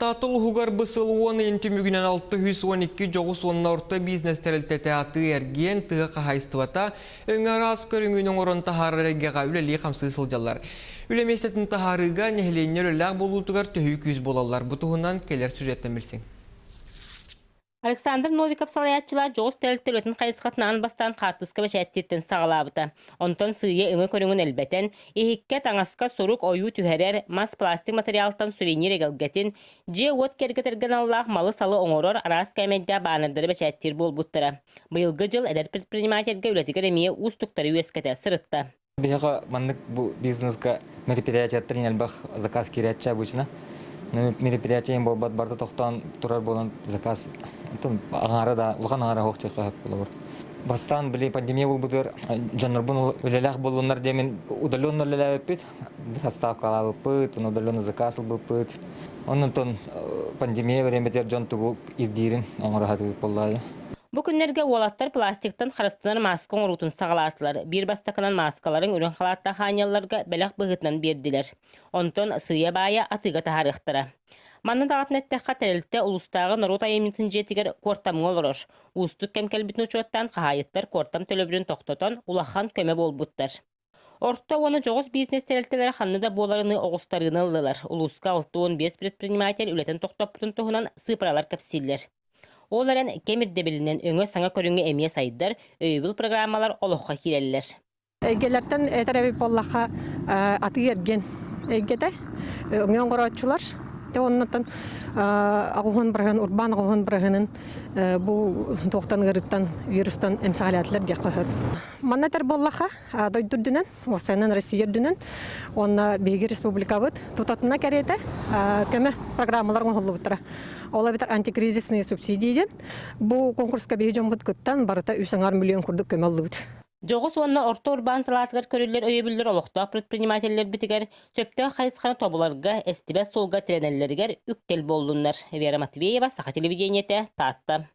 Татыл хугар бысылуын ентүмігінен 612 жоғыс онна орта бизнес тәрілтеті аты әрген тұғы қағайыстывата өңір аз көріңінің орын тахарыреге үлелі қамсы сылжалар. Үлеместетін тахарыға нәхіленер өләқ болуытығар төхі күз болалар. Бұтығынан келер сюжеттен білсің. Александр Новиков салаятчылар жоғыз тәрілттер өтін қайысқатынан бастан қартысқа бәшәттеттен сағалабыта. Онтон сүйе үңі көріңін әлбәтен, ехекке таңасқа сорук ойу түхәрер, мас пластик материалтан сувенир егілгетін, же от кергетерген аллах малы салы оңорор арас кәмәдді бағанырдары бәшәттер бол бұттыра. Бұйылғы жыл әдәр предпринимателге үлетігер әмейе ұз тұқтары өскеті сырытта. Бияға мандық бұл бизнесқа мероприятияттарын әлбақ заказ керетчі обычно. Мероприятием бол барды тоқтан тұрар болан заказ аңары да ұлған аңары хоқ чеқа болар. Бастан біле пандемия бұл бұдыр жанрбын өлеләқ болуынар демен удален өлелә өппет, доставкала өппет, удален заказ өппет. Оннан пандемия вереметтер жан тугу ирдирин аңары хаты боллайы. Бу күннерге олаттар пластиктан харыстынар маска оңырутын сағалатылар. Bir бастакынан маскаларын үрін қалатта ханяларға бәләқ бұғытынан берділер. Онтон сыя бая атыға тахарықтыра. Манны дағатын әттәққа тәрілтті ұлыстағы народ айымнетін жетігер кортамың олырыр. Ұстық кәмкәлбітін ұчуаттан қағайыттар кортам төлөбірін тоқтатан улахан көмі бол бұттар. Орта оны жоғыз бизнес тәрілттелері қанныда боларыны оғыстарыны ылылар. Улысқа 6-15 предприниматель үлетін тоқтаппытын тұғынан сыпыралар кәпсиллер. Оларын кемірде білінен өңі саңа көріңі әмие сайдар, өйбіл программалар олыққа келелілер. Әйгелерден әтәрәбі боллаға аты ерген әйгеде өңен қорачылар. Оннан ағуын бірігін, урбан ағуын бірігінің бұл тоқтан ғырыттан, вирустан әмсағалиятылар дек қойыр. Маннатар боллаға дойдырдынан, осайынан Россиердінен, онна бейгі республика бұд, тұтатына кәреті көмі программаларын ғолы бұттыра. Ола бітір антикризисные субсидияден, бұл конкурска бейгі жон бұд күттан барыта 3 миллион күрдік көмі алды бұд. Жоғыз онына орта урбан салатығар көрілер өйебілдер олықта предпринимателлер бітігер сөпті қайысқаны тобыларға, әстібәт солға тренерлергер үктел болдыңдар. Вера Матвеева, Саха телевидениеті, Татта.